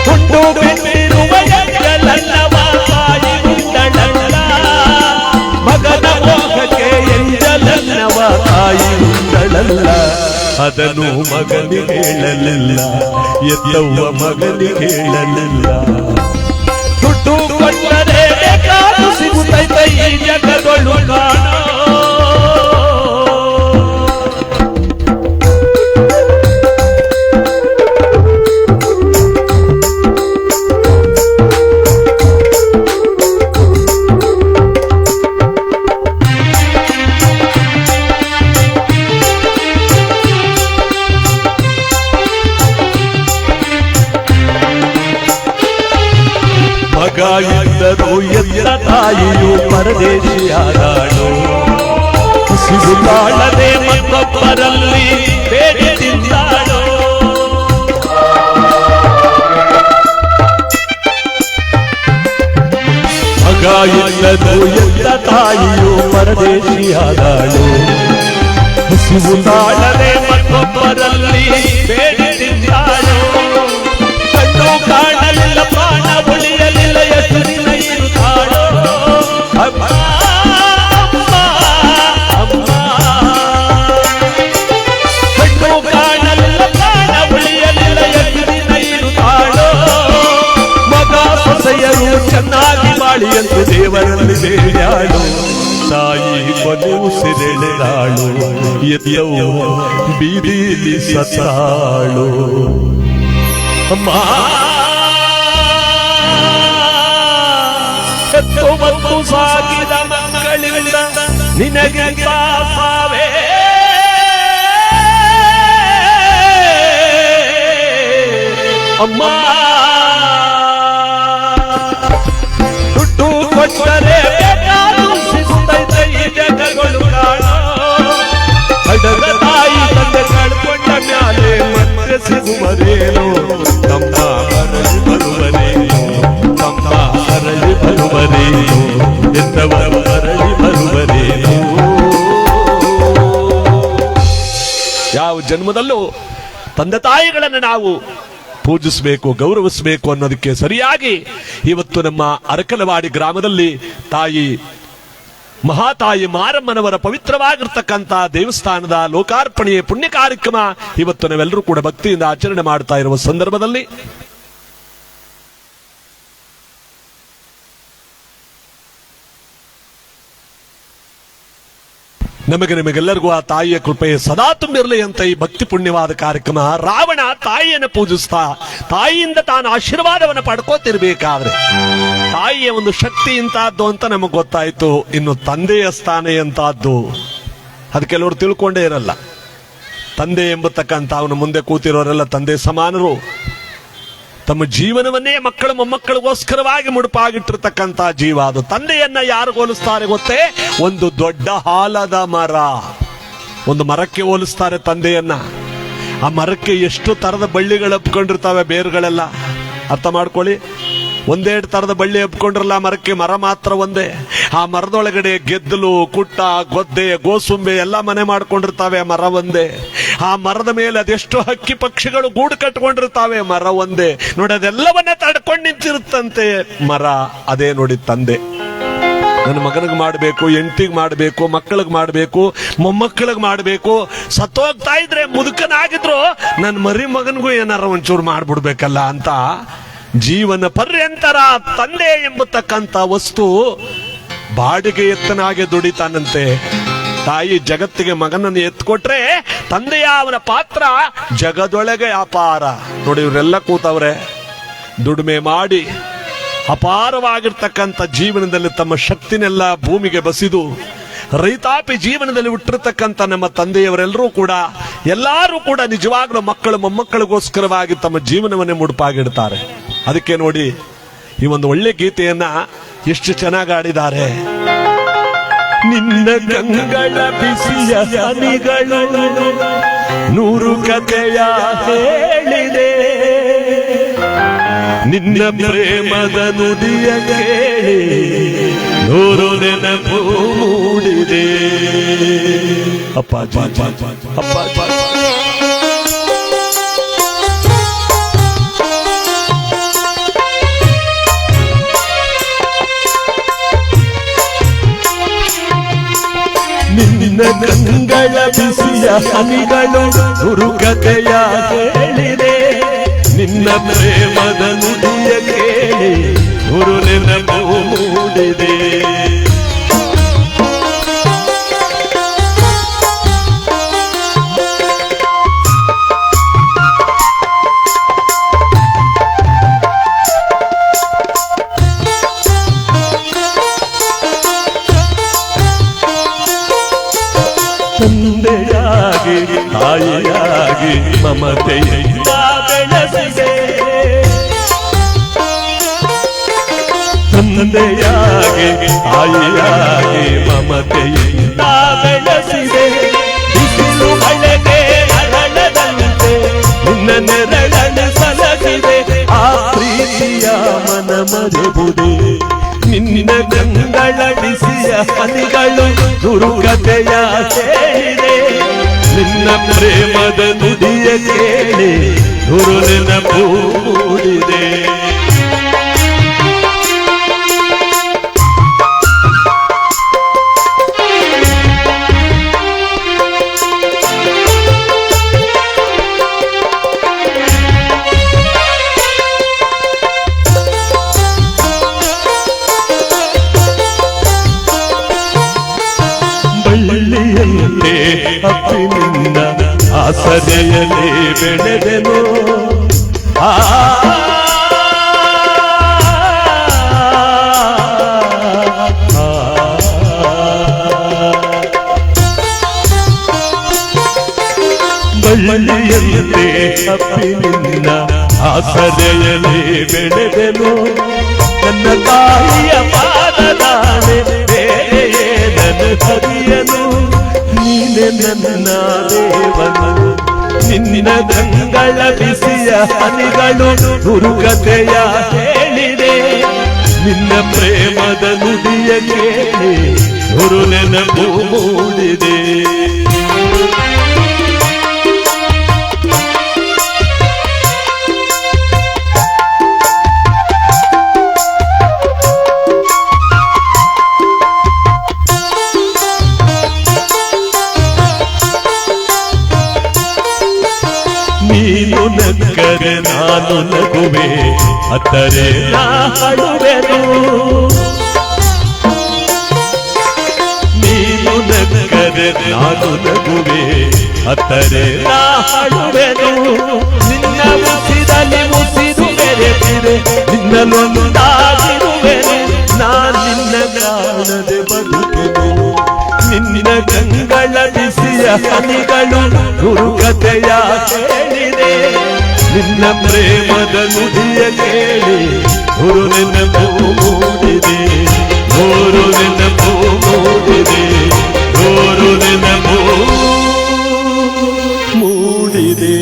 Speaker 2: ಹುಟ್ಟು ಬಿಟ್ಟಿರುವ ಎಂದಲಲ್ಲವ ತಾಯಿ ಉಂಡಳಲ್ಲ ಮಗನ ಮೋಹಕ್ಕೆ ಎಂದಲಲ್ಲವ ತಾಯಿ ಉಂಡಳಲ್ಲ ಅದನ್ನು ಮಗನಿಗೆ ಹೇಳಲಿಲ್ಲ ಎತ್ತವ್ವ ಮಗನಿಗೆ ಹೇಳಲಿಲ್ಲ ದುಡ್ಡು ಕೊಟ್ಟರೆ ಬೇಕಾದ್ದು ಸಿಗುತ್ತೈತೆ ಈ ಜಗಗಳು ಕಾಣೋ ಮಗ ಇದ್ದರು ಎಲ್ಲ ತಾಯಿಯು ಪರದೇಶಿಯಾದಳು ಸಿಗುತ್ತಾಳದೆ ಮತ್ತೊಬ್ಬರಲ್ಲಿ ಬೇಡಿ ತಿಂದಾಳು ಮಗ ಇದ್ದರು ಎಲ್ಲ ತಾಯಿಯು ಪರದೇಶಿಯಾದಳು ಸಿಗುತ್ತಾಳದೆ ಮತ್ತೊಬ್ಬರಲ್ಲಿ ಬೇಡಿ ತಿಂದಾಳು ಕಣ್ಣು ಕಾಣಲಿಲ್ಲ ಪ್ರಾಣ ಉಳಿಯಲಿಲ್ಲ ಹೆಸರಿನ ಇರುತ್ತಾಳೋ ಅಮ್ಮ ಅಮ್ಮ ಕಣ್ಣು ಕಾಣಲಿಲ್ಲ ಪ್ರಾಣ ಉಳಿಯಲಿಲ್ಲ ಹೆಸರಿನ ಇರುತ್ತಾಳೋ ಮಗ ಸೊಸೆಯರು ಚೆನ್ನಾಗಿ ಬಾಳಿ ಎಂದು ದೇವರಲ್ಲಿ ಬೇಡ್ಯಾಳು ತಾಯಿ ಕೊನೆ ಉಸಿರೆಳೆದಾಳು ಎದ್ದವು ಬೀದಿಲಿ ಸತ್ತಾಳು ಅಮ್ಮ ಎತ್ತು ಮತ್ತು ಸಾಕಿದ ಮಕ್ಕಳಿಂದ ನಿನಗೆ ಪಾಪವೇ ಅಮ್ಮ ದುಡ್ಡು ಕೊಟ್ಟರೆ ಬೇಕಾದ್ದು ಸಿಗುತ್ತೈತೆ ಈ ಜಗಗಳು ಕಾಣೋ ಹಡದ ತಾಯಿ ತಂದೆ ಕಳ್ಕೊಂಡ ಮ್ಯಾಲೆ ಮತ್ತೆ ಸಿಗುವರೇನೋ ತಮ್ಮ ಮರಳಿ ಬರುವರೇನೋ ತಮ್ಮ ಮರಳಿ ಬರುವರೇನೋ ಎಂದವರ ಮರಳಿ ಬರುವರೇನೋ ಯಾವ ಜನ್ಮದಲ್ಲೂ ತಂದೆ ತಾಯಿಗಳನ್ನು ನಾವು ಪೂಜಿಸಬೇಕು ಗೌರವಿಸಬೇಕು ಅನ್ನೋದಕ್ಕೆ ಸರಿಯಾಗಿ ಇವತ್ತು ನಮ್ಮ ಅರಕಲವಾಡಿ ಗ್ರಾಮದಲ್ಲಿ ತಾಯಿ ಮಹಾತಾಯಿ ಮಾರಮ್ಮನವರ ಪವಿತ್ರವಾಗಿರ್ತಕ್ಕಂಥ ದೇವಸ್ಥಾನದ ಲೋಕಾರ್ಪಣೆಯ ಪುಣ್ಯ ಕಾರ್ಯಕ್ರಮ ಇವತ್ತು ನಾವೆಲ್ಲರೂ ಕೂಡ ಭಕ್ತಿಯಿಂದ ಆಚರಣೆ ಮಾಡ್ತಾ ಇರುವ ಸಂದರ್ಭದಲ್ಲಿ ನಿಮಗೆಲ್ಲರಿಗೂ ಆ ತಾಯಿಯ ಕೃಪೆ ಸದಾ ತುಂಬಿರಲಿ ಅಂತ ಈ ಭಕ್ತಿ ಪುಣ್ಯವಾದ ಕಾರ್ಯಕ್ರಮ. ರಾವಣ ತಾಯಿಯನ್ನು ಪೂಜಿಸ್ತಾ
Speaker 1: ತಾಯಿಯಿಂದ ತಾನು ಆಶೀರ್ವಾದವನ್ನು ಪಡ್ಕೋತಿರ್ಬೇಕಾದ್ರೆ ತಾಯಿಯ ಒಂದು ಶಕ್ತಿ ಇಂತಹದ್ದು ಅಂತ ನಮಗೆ ಗೊತ್ತಾಯ್ತು. ಇನ್ನು ತಂದೆಯ ಸ್ಥಾನ ಎಂತಹದ್ದು ಅದು ಕೆಲವರು ತಿಳ್ಕೊಂಡೇ ಇರಲ್ಲ. ತಂದೆ ಎಂಬತಕ್ಕಂಥ ಅವನ ಮುಂದೆ ಕೂತಿರೋರೆಲ್ಲ ತಂದೆ ಸಮಾನರು. ತಮ್ಮ ಜೀವನವನ್ನೇ ಮಕ್ಕಳು ಮೊಮ್ಮಕ್ಕಳಿಗೋಸ್ಕರವಾಗಿ ಮುಡುಪಾಗಿಟ್ಟಿರ್ತಕ್ಕಂಥ ಜೀವ ಅದು. ತಂದೆಯನ್ನ ಯಾರು ಹೋಲಿಸ್ತಾರೆ ಗೊತ್ತೇ? ಒಂದು ದೊಡ್ಡ ಆಲದ ಮರ, ಒಂದು ಮರಕ್ಕೆ ಹೋಲಿಸ್ತಾರೆ ತಂದೆಯನ್ನ. ಆ ಮರಕ್ಕೆ ಎಷ್ಟು ತರದ ಬಳ್ಳಿಗಳು ಹಬ್ಕೊಂಡಿರ್ತಾವೆ, ಬೇರುಗಳೆಲ್ಲ. ಅರ್ಥ ಮಾಡ್ಕೊಳ್ಳಿ, ಒಂದೆರಡು ತರದ ಬಳ್ಳಿ ಹಬ್ಕೊಂಡಿರಲ್ಲ ಮರಕ್ಕೆ, ಮರ ಮಾತ್ರ ಒಂದೇ. ಆ ಮರದೊಳಗಡೆ ಗೆದ್ದಲು, ಕುಟ್ಟ, ಗೊದ್ದೆ, ಗೋಸುಂಬೆ ಎಲ್ಲ ಮನೆ ಮಾಡ್ಕೊಂಡಿರ್ತಾವೆ, ಮರ ಒಂದೇ. ಆ ಮರದ ಮೇಲೆ ಅದೆಷ್ಟು ಹಕ್ಕಿ ಪಕ್ಷಿಗಳು ಗೂಡು ಕಟ್ಕೊಂಡಿರ್ತಾವೆ, ಮರ ಒಂದೇ. ನೋಡಿ, ಅದೆಲ್ಲವನ್ನ ತಡ್ಕೊಂಡು ನಿಂತಿರುತ್ತಂತೆ ಮರ. ಅದೇ ನೋಡಿ ತಂದೆ. ನನ್ನ ಮಗನಿಗೆ ಮಾಡಬೇಕು, ಹೆಂಡತಿಗೆ ಮಾಡಬೇಕು, ಮಕ್ಕಳಿಗೆ ಮಾಡಬೇಕು, ಮೊಮ್ಮಕ್ಕಳಿಗೆ ಮಾಡಬೇಕು. ಸತ್ತೋಗ್ತಾ ಇದ್ರೆ ಮುದುಕನಾಗಿದ್ರು ನನ್ನ ಮರಿ ಮಗನಿಗೂ ಏನಾರ ಒಂಚೂರು ಮಾಡ್ಬಿಡ್ಬೇಕಲ್ಲ ಅಂತ ಜೀವನ ಪರ್ಯಂತರ ತಂದೆ ಎಂಬತಕ್ಕಂಥ ವಸ್ತು ಬಾಡಿಗೆ ಎತ್ತನಾಗೆ ದುಡಿತಾನಂತೆ. ತಾಯಿ ಜಗತ್ತಿಗೆ ಮಗನನ್ನು ಎತ್ಕೊಟ್ರೆ ತಂದೆಯ ಅವನ ಪಾತ್ರ ಜಗದೊಳಗೆ ಅಪಾರ. ನೋಡಿ, ಇವರೆಲ್ಲ ಕೂತವ್ರೆ ದುಡಿಮೆ ಮಾಡಿ ಅಪಾರವಾಗಿರ್ತಕ್ಕಂಥ ಜೀವನದಲ್ಲಿ ತಮ್ಮ ಶಕ್ತಿನೆಲ್ಲ ಭೂಮಿಗೆ ಬಸಿದು ರೈತಾಪಿ ಜೀವನದಲ್ಲಿ ಹುಟ್ಟಿರ್ತಕ್ಕಂಥ ನಮ್ಮ ತಂದೆಯವರೆಲ್ಲರೂ ಕೂಡ ಎಲ್ಲರೂ ಕೂಡ ನಿಜವಾಗ್ಲೂ ಮಕ್ಕಳು ಮೊಮ್ಮಕ್ಕಳಿಗೋಸ್ಕರವಾಗಿ ತಮ್ಮ ಜೀವನವನ್ನೇ ಮುಡುಪಾಗಿಡ್ತಾರೆ. ಅದಕ್ಕೆ ನೋಡಿ, ಈ ಒಂದು ಒಳ್ಳೆ ಗೀತೆಯನ್ನ ಎಷ್ಟು ಚೆನ್ನಾಗಿ ಆಡಿದ್ದಾರೆ. ನಿನ್ನ ಗಂಗಳ ಬಿಸಿಯ ಹನಿಗಳು ನೂರು ಕಥೆಯ ಹೇಳಿದೆ, ನಿನ್ನ ಪ್ರೇಮದ ನುಡಿಯ ಕೇಳಿ ನೂರು ನೆನಪು ಮೂಡಿದೆ. ಅಪ್ಪಾಜಿ ಅಪ್ಪಾಜಿ ನಿನ್ನ ಗಂಗಳ ಬಿಸಿಯ ಹನಿಗಳು ಗುರುಕತೆಯ ಹೇಳಿದೆ, ನಿನ್ನ ಪ್ರೇಮದ ನುಡಿಯ ಕೇಳಿ ಗುರು ನೆನಪು ಮೂಡಿದೆ. ತಂದೆಯಾಗಿ ತಾಯಿಯಾಗಿ ಮಮತೆಯಿಂದ ಬೆಳೆಸಿದೆ, ತಂದೆಯಾಗಿ ತಾಯಿಯಾಗಿ ಮಮತೆಯಿಂದ ಬೆಳೆಸಿದೆ. ಬಿಸಿಲು ಮಳೆಗೆ ಅರಳದಂತೆ ನಿನ್ನ ನೆರಳನ್ನು ಸಲಹಿದೆ, ಆ ಪ್ರೀತಿಯ ಮನ ಮರೆಬುದೆ. ನಿನ್ನ ಗಂಗಳ ಬಿಸಿಯ ಹನಿಗಳು ದುರುಗತೆಯ ಹೇಳಿದೆ, ನಿನ್ನ ಪ್ರೇಮದ ನುಡಿಯ ಕೇಳಿ ಗುರು ನೆನಪು ಮೂಡಿದೆ. ಬಳ್ಳಿಯಂತೆ ಅಪ್ಪಿನಿಂದ ಆಸರೆಯಲ್ಲಿ ಬೆಳೆದೆನು, ಬಳ್ಳಿಯಂತೆ ಅಪ್ಪಿನಿಂದ ಆಸರೆಯಲ್ಲಿ ಬೆಳೆದೆನು. ನನ್ನ ತಾಯಿಯ ಪಾದದಾಣೆ ಬೇರೆಯೇ ನನ್ನ ಹರಿಯನು, ನೀನೆ ನನ್ನ ದೇವನು. ನಿನ್ನ ಗಂಗಳ ಬಿಸಿಯ ಹನಿಗಳು ಗುರುಕತೆಯ ಹೇಳಿದೆ, ನಿನ್ನ ಪ್ರೇಮದ ನುಡಿಯ ಕೇಳಿ ಗುರು ನೆನಪು ಮೂಡಿದೆ. ನೀನು ನಕ್ಕರೆ ನಾನು ನಗುವೆ, ಅತ್ತರೆ ಹಾಡುವೆನು. ನೀನು ನಕ್ಕರೆ ನಾನು ನಗುವೆ, ಅತ್ತರೆ ಹಾಡುವೆನು. ನಿನ್ನ ಮುಸಿದ ಕಣ್ಣಲ್ಲಿ ಮುಸಿದು ಬೆರೆತಿರೆ ನಿನ್ನಲೊಂದಾಗಿರುವೆನೆ ನಾನು ನಿನ್ನ ಕಾಣದೆ ಬದುಕೆನು ನಿನ್ನ ಕಂಗಳ ಬಿಸಿಯ ಹನಿಗಳು ಗುರುಕತೆಯ ಕೇಳಿದೆ ನಿನ್ನ ಪ್ರೇಮದ ನುಡಿಯ ಕೇಳಿ ಗುರು ನೆನಪು ಮೂಡಿದೆ ಗುರು ನೆನಪು ಮೂಡಿದೆ ಗುರು ನೆನಪು ಮೂಡಿದೆ.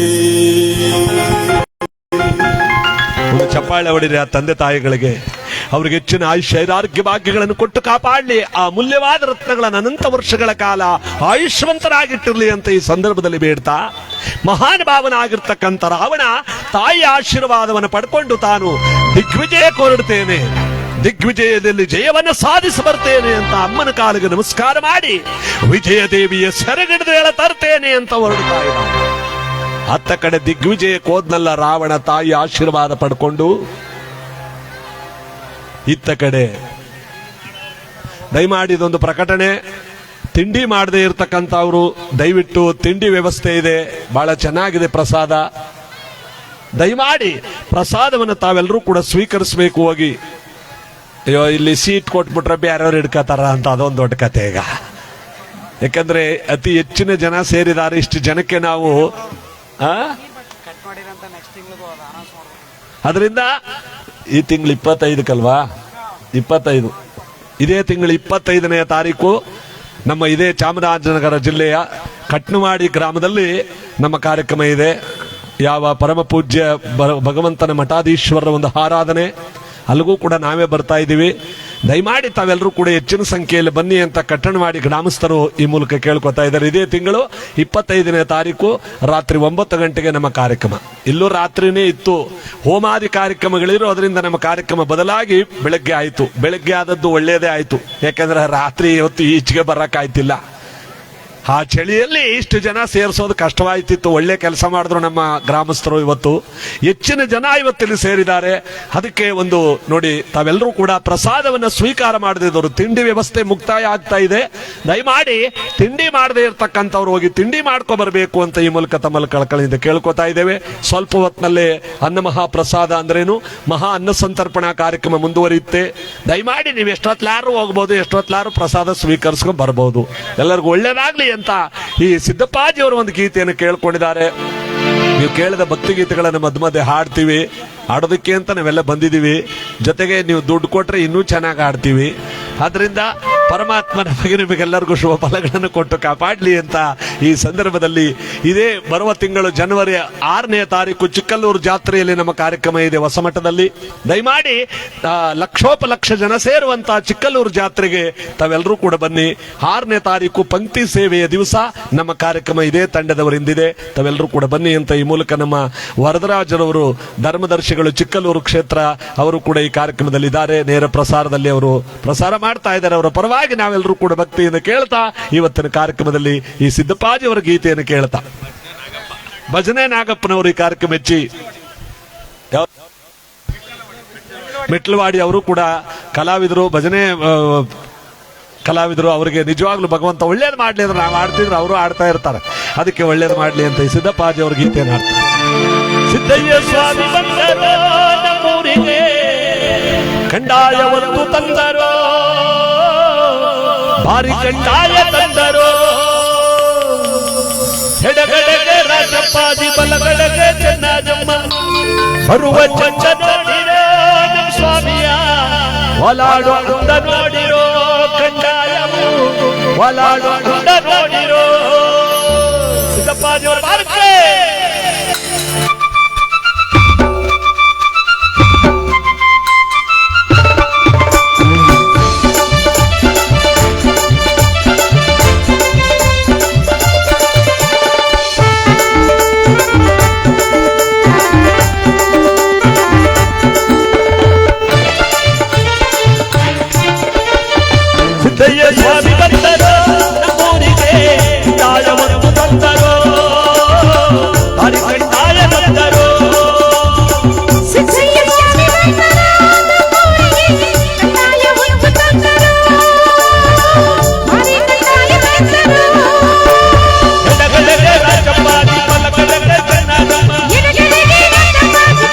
Speaker 1: ಒಂದು ಚಪ್ಪಾಳೆ ಹೊಡಿರಿ ಆ ತಂದೆ ತಾಯಿಗಳಿಗೆ, ಅವ್ರಿಗೆ ಹೆಚ್ಚಿನ ಆಯುಷ್ಯ ಆರೋಗ್ಯ ಭಾಗ್ಯಗಳನ್ನು ಕೊಟ್ಟು ಕಾಪಾಡಲಿ, ಆ ಮೂಲ್ಯವಾದ ರತ್ನಗಳನ್ನು ಅನಂತ ವರ್ಷಗಳ ಕಾಲ ಆಯುಷ್ಯವಂತರಾಗಿಟ್ಟಿರ್ಲಿ ಅಂತ ಈ ಸಂದರ್ಭದಲ್ಲಿ ಬೇಡ್ತಾ, ಮಹಾನುಭಾವನಾಗಿರ್ತಕ್ಕಂಥ ರಾವಣ ತಾಯಿಯ ಆಶೀರ್ವಾದವನ್ನು ಪಡ್ಕೊಂಡು ತಾನು ದಿಗ್ವಿಜಯಕ್ಕೆ ಹೊರಡ್ತೇನೆ, ದಿಗ್ವಿಜಯದಲ್ಲಿ ಜಯವನ್ನು ಸಾಧಿಸಿ ಬರ್ತೇನೆ ಅಂತ ಅಮ್ಮನ ಕಾಲಿಗೆ ನಮಸ್ಕಾರ ಮಾಡಿ ವಿಜಯ ದೇವಿಯ ಸೆರಗಿಡಿದು ಹೇಳ ತರ್ತೇನೆ ಅಂತ ಹೊರಡ್ತಾ ಇದ್ದ. ಅತ್ತ ಕಡೆ ದಿಗ್ವಿಜಯಕ್ಕೆ ಹೋದ್ನಲ್ಲ ರಾವಣ ತಾಯಿ ಆಶೀರ್ವಾದ ಪಡ್ಕೊಂಡು, ಇತ್ತ ಕಡೆ ದಯಮಾಡಿ ಇದೊಂದು ಪ್ರಕಟಣೆ, ತಿಂಡಿ ಮಾಡದೆ ಇರ್ತಕ್ಕಂಥವ್ರು ದಯವಿಟ್ಟು ತಿಂಡಿ ವ್ಯವಸ್ಥೆ ಇದೆ, ಬಹಳ ಚೆನ್ನಾಗಿದೆ ಪ್ರಸಾದ, ದಯಮಾಡಿ ಪ್ರಸಾದವನ್ನು ತಾವೆಲ್ಲರೂ ಕೂಡ ಸ್ವೀಕರಿಸಬೇಕು. ಹೋಗಿ ಅಯ್ಯೋ ಇಲ್ಲಿ ಸೀಟ್ ಕೊಟ್ಬಿಟ್ರೆ ಬೇರೆಯವ್ರು ಹಿಡ್ಕತಾರ ಅಂತ ಅದೊಂದು ದೊಡ್ಡ ಕತೆ ಈಗ. ಯಾಕಂದ್ರೆ ಅತಿ ಹೆಚ್ಚಿನ ಜನ ಸೇರಿದ್ದಾರೆ, ಇಷ್ಟು ಜನಕ್ಕೆ ನಾವು ಅದರಿಂದ ಈ ತಿಂಗಳು 25ಕಲ್ವಾ, 25 ಇದೇ ತಿಂಗಳು 25ನೇ ತಾರೀಕು ನಮ್ಮ ಇದೇ ಚಾಮರಾಜನಗರ ಜಿಲ್ಲೆಯ ಕಟ್ನವಾಡಿ ಗ್ರಾಮದಲ್ಲಿ ನಮ್ಮ ಕಾರ್ಯಕ್ರಮ ಇದೆ. ಯಾವ ಪರಮ ಪೂಜ್ಯ ಭಗವಂತನ ಮಠಾಧೀಶ್ವರರ ಒಂದು ಆರಾಧನೆ, ಅಲ್ಲಿಗೂ ಕೂಡ ನಾವೇ ಬರ್ತಾ ಇದ್ದೀವಿ. ದಯಮಾಡಿ ತಾವೆಲ್ಲರೂ ಕೂಡ ಹೆಚ್ಚಿನ ಸಂಖ್ಯೆಯಲ್ಲಿ ಬನ್ನಿ ಅಂತ ಕಟ್ಟಣವಾಡಿ ಗ್ರಾಮಸ್ಥರು ಈ ಮೂಲಕ ಕೇಳ್ಕೊತಾ ಇದ್ದಾರೆ. ಇದೇ ತಿಂಗಳು 25ನೇ ತಾರೀಕು ರಾತ್ರಿ 9 ಗಂಟೆಗೆ ನಮ್ಮ ಕಾರ್ಯಕ್ರಮ. ಇಲ್ಲೂ ರಾತ್ರಿನೇ ಇತ್ತು, ಹೋಮಾದಿ ಕಾರ್ಯಕ್ರಮಗಳಿರೋ ಅದರಿಂದ ನಮ್ಮ ಕಾರ್ಯಕ್ರಮ ಬದಲಾಗಿ ಬೆಳಗ್ಗೆ ಆಯಿತು. ಬೆಳಗ್ಗೆ ಆದದ್ದು ಒಳ್ಳೆಯದೇ ಆಯಿತು, ಯಾಕಂದ್ರೆ ರಾತ್ರಿ ಹೊತ್ತು ಈಚೆಗೆ ಬರಕ್ಕಾಯ್ತಿಲ್ಲ. ಆ ಚಳಿಯಲ್ಲಿ ಇಷ್ಟು ಜನ ಸೇರಿಸೋದು ಕಷ್ಟವಾಯ್ತಿತ್ತು. ಒಳ್ಳೆ ಕೆಲಸ ಮಾಡಿದ್ರು ನಮ್ಮ ಗ್ರಾಮಸ್ಥರು. ಇವತ್ತು ಹೆಚ್ಚಿನ ಜನ ಇವತ್ತಿಲ್ಲಿ ಸೇರಿದ್ದಾರೆ. ಅದಕ್ಕೆ ಒಂದು ನೋಡಿ, ತಾವೆಲ್ಲರೂ ಕೂಡ ಪ್ರಸಾದವನ್ನು ಸ್ವೀಕಾರ ಮಾಡದಿದ್ದವರು, ತಿಂಡಿ ವ್ಯವಸ್ಥೆ ಮುಕ್ತಾಯ ಆಗ್ತಾ ಇದೆ. ದಯಮಾಡಿ ತಿಂಡಿ ಮಾಡದೇ ಇರ್ತಕ್ಕಂಥವ್ರು ಹೋಗಿ ತಿಂಡಿ ಮಾಡ್ಕೊ ಬರಬೇಕು ಅಂತ ಈ ಮೂಲಕ ತಮ್ಮಲ್ಲಿ ಕಳಕಳಿಯಿಂದ ಕೇಳ್ಕೊತಾ ಇದ್ದೇವೆ. ಸ್ವಲ್ಪ ಹೊತ್ತಿನಲ್ಲೇ ಅನ್ನ ಮಹಾಪ್ರಸಾದ ಅಂದ್ರೇನು ಮಹಾ ಅನ್ನ ಸಂತರ್ಪಣಾ ಕಾರ್ಯಕ್ರಮ ಮುಂದುವರಿಯುತ್ತೆ. ದಯಮಾಡಿ ನೀವು ಎಷ್ಟೊತ್ತಲಾರು ಹೋಗ್ಬೋದು, ಎಷ್ಟೊತ್ತಲಾರು ಪ್ರಸಾದ ಸ್ವೀಕರಿಸ್ಕೊಂಡು ಬರ್ಬೋದು. ಎಲ್ಲರಿಗೂ ಒಳ್ಳೇದಾಗ್ಲಿ ಅಂತ ಈ ಸಿದ್ದಪ್ಪಾಜಿಯವರು ಒಂದು ಗೀತೆಯನ್ನು ಕೇಳ್ಕೊಂಡಿದ್ದಾರೆ. ನೀವು ಕೇಳಿದ ಭಕ್ತಿ ಗೀತೆಗಳನ್ನು ಮಧ್ಯ ಮಧ್ಯೆ ಹಾಡ್ತೀವಿ, ಆಡೋದಕ್ಕೆ ಅಂತ ನಾವೆಲ್ಲ ಬಂದಿದ್ದೀವಿ. ಜೊತೆಗೆ ನೀವು ದುಡ್ಡು ಕೊಟ್ರೆ ಇನ್ನೂ ಚೆನ್ನಾಗಿ ಆಡ್ತೀವಿ. ಆದ್ರಿಂದ ಪರಮಾತ್ಮ ನಮಗೆ ನಿಮಗೆಲ್ಲರಿಗೂ ಶುಭ ಫಲಗಳನ್ನು ಕೊಟ್ಟು ಕಾಪಾಡಲಿ ಅಂತ ಈ ಸಂದರ್ಭದಲ್ಲಿ ಇದೇ ಬರುವ ತಿಂಗಳು ಜನವರಿ 6ನೇ ತಾರೀಕು ಚಿಕ್ಕಲ್ಲೂರು ಜಾತ್ರೆಯಲ್ಲಿ ನಮ್ಮ ಕಾರ್ಯಕ್ರಮ ಇದೆ ಹೊಸಮಠದಲ್ಲಿ. ದಯಮಾಡಿ ಲಕ್ಷೋಪಲಕ್ಷ ಜನ ಸೇರುವಂತಹ ಚಿಕ್ಕಲ್ಲೂರು ಜಾತ್ರೆಗೆ ತಾವೆಲ್ಲರೂ ಕೂಡ ಬನ್ನಿ. 6ನೇ ತಾರೀಕು ಪಂಕ್ತಿ ಸೇವೆಯ ದಿವಸ ನಮ್ಮ ಕಾರ್ಯಕ್ರಮ ಇದೇ ತಂಡದವರಿಂದಿದೆ. ತಾವೆಲ್ಲರೂ ಕೂಡ ಬನ್ನಿ ಅಂತ ಈ ಮೂಲಕ ನಮ್ಮ ವರದರಾಜರವರು ಧರ್ಮದರ್ಶಿಗಳು ಚಿಕ್ಕಲ್ಲೂರು ಕ್ಷೇತ್ರ ಅವರು ಕೂಡ ಈ ಕಾರ್ಯಕ್ರಮದಲ್ಲಿ ಇದ್ದಾರೆ. ನೇರ ಪ್ರಸಾರದಲ್ಲಿ ಅವರು ಪ್ರಸಾರ ಮಾಡ್ತಾ ಇದ್ದಾರೆ. ಅವರ ಪರವಾಗಿ ನಾವೆಲ್ಲರೂ ಕೂಡ ಭಕ್ತಿಯಿಂದ ಕೇಳ್ತಾ ಇವತ್ತಿನ ಕಾರ್ಯಕ್ರಮದಲ್ಲಿ ಈ ಸಿದ್ದಪ್ಪಾಜಿ ಅವರ ಗೀತೆಯನ್ನು ಕೇಳ್ತಾ, ಭಜನೆ ನಾಗಪ್ಪನವರು ಈ ಕಾರ್ಯಕ್ರಮ ಹೆಚ್ಚಿ ಮೆಟ್ಲವಾಡಿ ಅವರು ಕೂಡ ಕಲಾವಿದರು, ಭಜನೆ ಕಲಾವಿದರು. ಅವರಿಗೆ ನಿಜವಾಗ್ಲೂ ಭಗವಂತ ಒಳ್ಳೇದು ಮಾಡ್ಲಿ ಅಂದ್ರೆ ನಾವು ಆಡ್ತಿದ್ರೆ ಅವರು ಆಡ್ತಾ ಇರ್ತಾರೆ. ಅದಕ್ಕೆ ಒಳ್ಳೇದು ಮಾಡ್ಲಿ ಅಂತ ಈ ಸಿದ್ದಪ್ಪಾಜಿ ಅವ್ರ ಗೀತೆಯನ್ನು ಆಡ್ತಾರೆ. ಸಿದ್ದಯ್ಯ ಸ್ವಾಮಿ ಬಂದರೋ ನಮ್ಮೂರಿಗೆ, ಕಂಡಾಯ ಒಂದು ತಂದರೋ, ಭಾರಿ ಕಂಡಾಯ ತಂದರೋ, ಎಡಗಡೆಗೆ ರಾಜಪ್ಪಾಜಿ ಬಲಗಡೆಗೆ ಚೆನ್ನಜಮ್ಮ, ಬರುವ ಚಂದ ನೋಡಿರೋ ನಮ್ಮ ಸ್ವಾಮಿಯ, ಒಲಾಡೋ ಅಂದ ನೋಡಿರೋ ಕಂಡಾಯವು, ಒಲಾಡೋ ಅಂದ ನೋಡಿರೋ ಸಿದ್ದಪ್ಪಾಜಿಯವರ ಭಾರತೆ. ಸಿದ್ದಯ್ಯ ಸ್ವಾಮಿ ಬಂದರೋ ನಮ್ಮೂರಿಗೆ, ತಾಯವನ್ನು ತಂದರೋ, ಭಾರಿ ಕಂಡಾಯ ತಂದರೋ.
Speaker 4: ಸಿದ್ದಯ್ಯ ಸ್ವಾಮಿ ಬಂದರೋ ನಮ್ಮೂರಿಗೆ, ಕಂಡಾಯವನ್ನು ತಂದರೋ, ಭಾರಿ ಕಂಡಾಯ ತಂದರೋ. ಎಡಗಡೆಗೆ ರಾಜಪ್ಪಾಜಿ ಬಲಗಡೆಗೆ ಚೆನ್ನಜಮ್ಮ, ಎಡಗಡೆಗೆ ರಾಜಪ್ಪಾಜಿ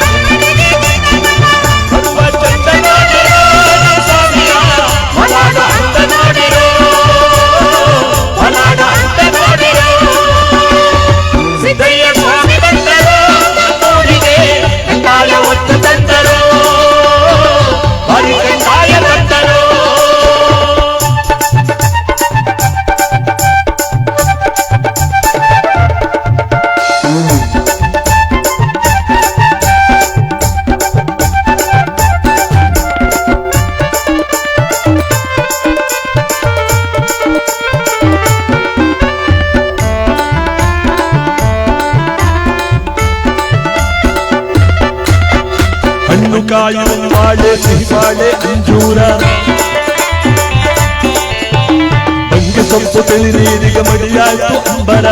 Speaker 2: ಕಾಯಿ ಬಾಳೆ ಸಿಹಿ ಬಾಳೆ ಅಂಜೂರ ಅಂಗಿ ಸೊಪ್ಪು ತಿಳಿ ನೀರಿಗೆ ಮಡಿಯಾಯ್ತು ಅಂಬರ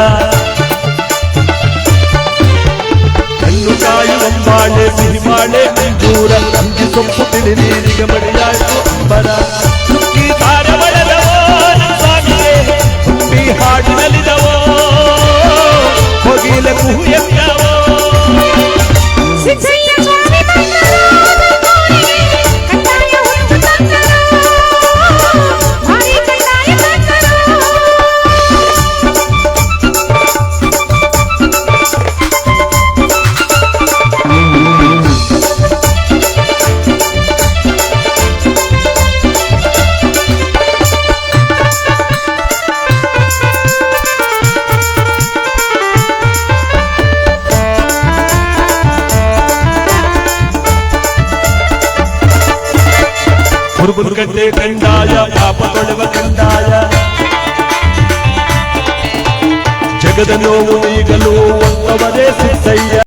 Speaker 2: ಹಣ್ಣು ಕಾಯಿ ಬಾಳೆ ಸಿಹಿ ಬಾಳೆ ಅಂಜೂರ ಅಂಗಿ ಸೊಪ್ಪು ತಿಳಿ ನೀರಿಗೆ ಮಡಿಯಾಯ್ತು ಅಂಬರ ಸುಕ್ಕಿ ತಾರ ಬಳೆದವೋ ನಮ್ಮ ಸ್ವಾಮಿಗೆ ತುಂಬಿ ಹಾಡಿನಲ್ಲಿದವೋ ಹೋಗಿಲೆ ಕುಹು ಎಂದವೋ
Speaker 4: ಸಿದ್ದಯ್ಯ ಸ್ವಾಮಿ ಬಂದರು ಊರಿಗೆ, ಕಂದಾಯ ಹೊತ್ತು ತಂದರು, ಭಾರಿ ಕಂದಾಯ ತಂದರು.
Speaker 2: ಹುರುಬುರುಗಡ್ಡೆ ಕಂದಾಯ ಪಾಪ ತೊಳೆವ ಕಂದಾಯ ಜಗದ ನೋವು ನೀಗಲು ಒತ್ತವರೇ ಸಿದ್ದಯ್ಯ